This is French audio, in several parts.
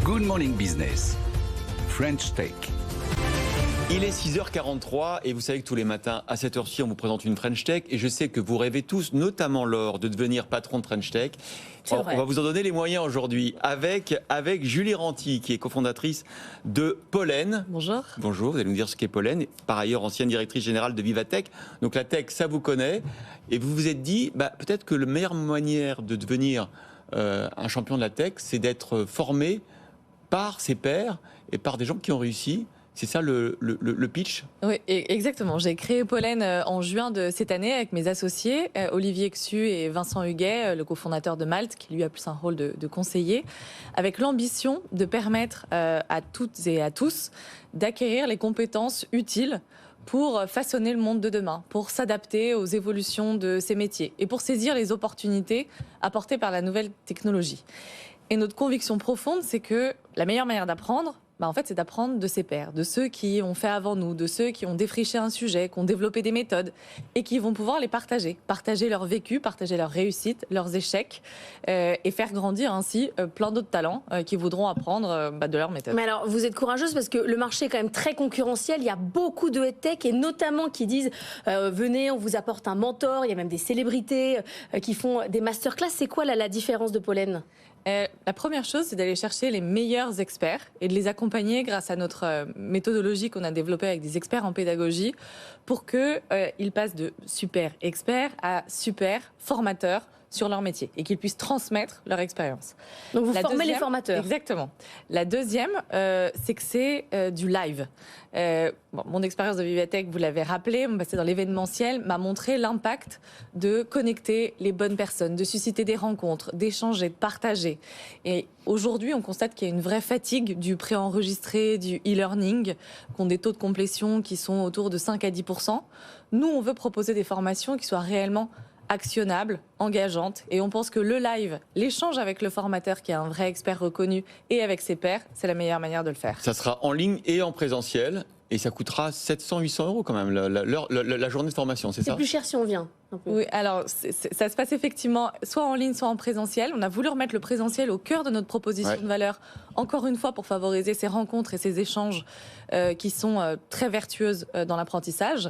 Good Morning Business, French Tech. Il est 6h43 et vous savez que tous les matins à cette heure-ci on vous présente une French Tech et je sais que vous rêvez tous, notamment Laure, de devenir patron de French Tech. On va vous en donner les moyens aujourd'hui avec Julie Ranty qui est cofondatrice de Pollen. Bonjour. Bonjour, vous allez nous dire ce qu'est Pollen. Par ailleurs ancienne directrice générale de Vivatech. Donc la tech, ça vous connaît. Et vous vous êtes dit, peut-être que la meilleure manière de devenir un champion de la tech, c'est d'être formé par ses pairs et par des gens qui ont réussi. C'est ça le pitch ? Oui, exactement. J'ai créé Pollen en juin de cette année avec mes associés, Olivier Xu et Vincent Huguet, le cofondateur de Malte, qui lui a plus un rôle de conseiller, avec l'ambition de permettre à toutes et à tous d'acquérir les compétences utiles pour façonner le monde de demain, pour s'adapter aux évolutions de ces métiers et pour saisir les opportunités apportées par la nouvelle technologie. Et notre conviction profonde, c'est que la meilleure manière d'apprendre, en fait, c'est d'apprendre de ses pairs, de ceux qui ont fait avant nous, de ceux qui ont défriché un sujet, qui ont développé des méthodes et qui vont pouvoir les partager leur vécu, partager leurs réussites, leurs échecs et faire grandir ainsi plein d'autres talents qui voudront apprendre de leurs méthodes. Mais alors, vous êtes courageuse parce que le marché est quand même très concurrentiel. Il y a beaucoup de headtech et notamment qui disent venez, on vous apporte un mentor. Il y a même des célébrités qui font des masterclass. C'est quoi la différence de Pollen ? La première chose, c'est d'aller chercher les meilleurs experts et de les accompagner grâce à notre méthodologie qu'on a développée avec des experts en pédagogie pour qu'ils passent de super experts à super formateurs sur leur métier et qu'ils puissent transmettre leur expérience. Donc vous formez les formateurs. Exactement. La deuxième, c'est que c'est du live. Mon expérience de Vivatech, vous l'avez rappelé, mon passé dans l'événementiel m'a montré l'impact de connecter les bonnes personnes, de susciter des rencontres, d'échanger, de partager. Et aujourd'hui, on constate qu'il y a une vraie fatigue du préenregistré, du e-learning, qui ont des taux de complétion qui sont autour de 5 à 10%. Nous, on veut proposer des formations qui soient réellement actionnable, engageante, et on pense que le live, l'échange avec le formateur qui est un vrai expert reconnu et avec ses pairs, c'est la meilleure manière de le faire. Ça sera en ligne et en présentiel et ça coûtera 700-800 € quand même la journée de formation, c'est ça ? C'est plus cher si on vient. Oui, alors ça se passe effectivement soit en ligne, soit en présentiel. On a voulu remettre le présentiel au cœur de notre proposition de valeur, encore une fois pour favoriser ces rencontres et ces échanges qui sont très vertueuses dans l'apprentissage.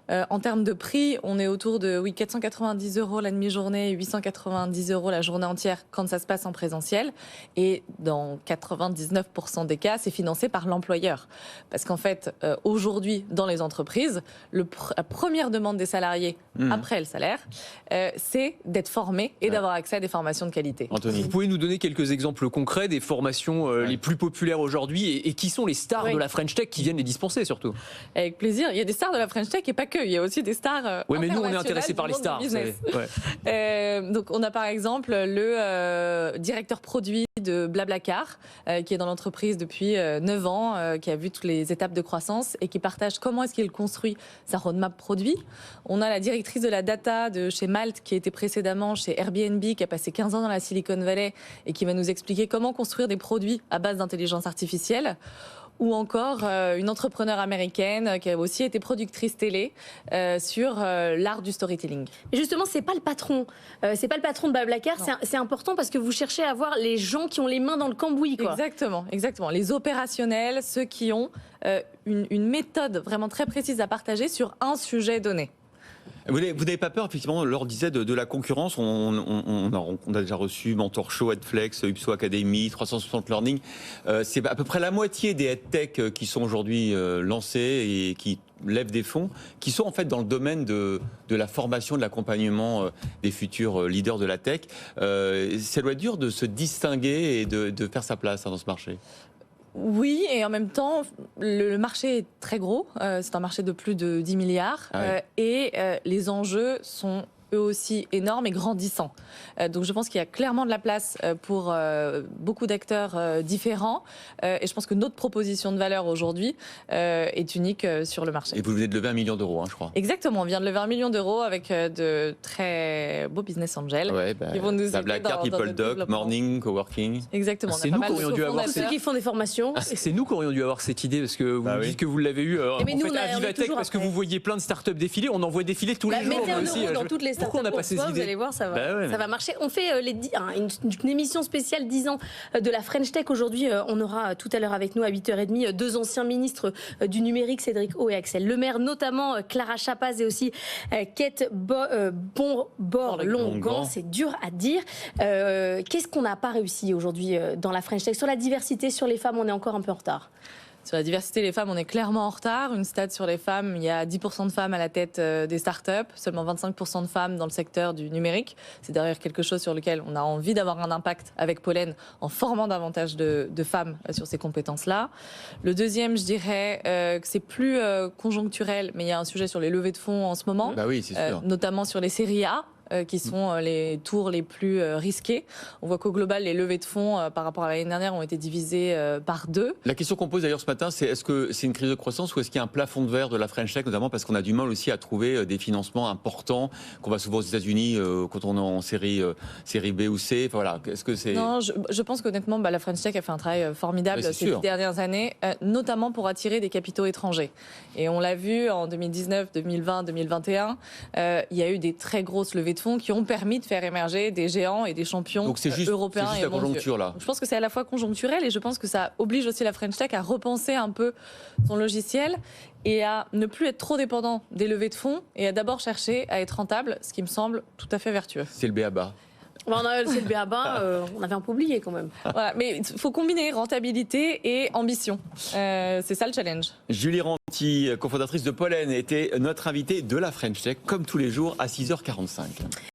En termes de prix, on est autour de 490 € la demi-journée et 890 € la journée entière quand ça se passe en présentiel. Et dans 99% des cas, c'est financé par l'employeur. Parce qu'en fait, aujourd'hui, dans les entreprises, la première demande des salariés après le salaire, c'est d'être formé et d'avoir accès à des formations de qualité. Anthony. Vous pouvez nous donner quelques exemples concrets des formations les plus populaires aujourd'hui et qui sont les stars de la French Tech qui viennent les dispenser surtout ? Avec plaisir. Il y a des stars de la French Tech et pas que. Il y a aussi des stars oui, mais nous, on est intéressés par les stars. Donc, on a par exemple le directeur produit de Blablacar, qui est dans l'entreprise depuis 9 ans, qui a vu toutes les étapes de croissance et qui partage comment est-ce qu'il construit sa roadmap produit. On a la directrice de la data de chez Malte, qui était précédemment chez Airbnb, qui a passé 15 ans dans la Silicon Valley et qui va nous expliquer comment construire des produits à base d'intelligence artificielle. Ou encore une entrepreneure américaine qui a aussi été productrice télé sur l'art du storytelling. Et justement, c'est pas le patron de Blablacar. C'est important parce que vous cherchez à avoir les gens qui ont les mains dans le cambouis, quoi. Exactement. Les opérationnels, ceux qui ont une méthode vraiment très précise à partager sur un sujet donné. Vous n'avez pas peur, effectivement, Laure disait de la concurrence. On a déjà reçu Mentor Show, Headflex, UPSO Academy, 360 Learning. C'est à peu près la moitié des headtech qui sont aujourd'hui lancés et qui lèvent des fonds, qui sont en fait dans le domaine de la formation, de l'accompagnement des futurs leaders de la tech. Ça doit être dur de se distinguer et de faire sa place dans ce marché. Oui, et en même temps, le marché est très gros. C'est un marché de plus de 10 milliards. Et les enjeux sont eux aussi énormes et grandissants. Donc je pense qu'il y a clairement de la place pour beaucoup d'acteurs différents. Et je pense que notre proposition de valeur aujourd'hui est unique sur le marché. Et vous venez de lever 1 million d'euros, je crois. Exactement, on vient de lever 1 million d'euros avec de très beaux business angels qui vont nous aider Blablacar, PeopleDoc, Morning, Coworking. Exactement. C'est nous qui aurions dû avoir ceux qui font des formations. C'est nous qui aurions dû avoir cette idée parce que vous dites que vous l'avez eu à Vivatech parce que vous voyez plein de startups défiler. On en voit défiler tous les jours. Mettez 1 euro dans toutes les startups. pourquoi on n'a pas ces Vous idées? allez voir, ça va, Bah ouais, ça va marcher. On fait une émission spéciale 10 ans de la French Tech. Aujourd'hui, on aura tout à l'heure avec nous à 8h30 deux anciens ministres du numérique, Cédric O et Axel Lemaire, notamment Clara Chapaz et aussi Kate Bonbor-Longan. C'est dur à dire. Qu'est-ce qu'on n'a pas réussi aujourd'hui dans la French Tech? Sur la diversité, sur les femmes, on est encore un peu en retard. Sur la diversité des femmes, on est clairement en retard. Une stat sur les femmes, il y a 10% de femmes à la tête des startups, seulement 25% de femmes dans le secteur du numérique. C'est d'ailleurs quelque chose sur lequel on a envie d'avoir un impact avec Pollen en formant davantage de femmes sur ces compétences-là. Le deuxième, je dirais que c'est plus conjoncturel, mais il y a un sujet sur les levées de fonds en ce moment, Bah oui, c'est sûr. notamment sur les séries A. Qui sont les tours les plus risqués. On voit qu'au global, les levées de fonds par rapport à l'année dernière ont été divisées par 2. La question qu'on pose d'ailleurs ce matin, c'est est-ce que c'est une crise de croissance ou est-ce qu'il y a un plafond de verre de la French Tech, notamment parce qu'on a du mal aussi à trouver des financements importants qu'on va souvent aux États-Unis quand on est en série B ou C. Enfin, voilà. Est-ce que c'est... Non, je pense qu'honnêtement, la French Tech a fait un travail formidable Oui, ces 10 dernières années, notamment pour attirer des capitaux étrangers. Et on l'a vu en 2019, 2020, 2021, il y a eu des très grosses levées de fonds qui ont permis de faire émerger des géants et des champions Donc c'est juste, européens c'est juste et la mondiaux. conjoncture là. Donc je pense que c'est à la fois conjoncturel et je pense que ça oblige aussi la French Tech à repenser un peu son logiciel et à ne plus être trop dépendant des levées de fonds et à d'abord chercher à être rentable, ce qui me semble tout à fait vertueux. C'est le b.a.-ba. C'est le B.A.-ba, on avait un peu oublié quand même. Voilà, mais il faut combiner rentabilité et ambition. C'est ça le challenge. Julie Ranti, cofondatrice de Pollen, était notre invitée de la French Tech, comme tous les jours à 6h45.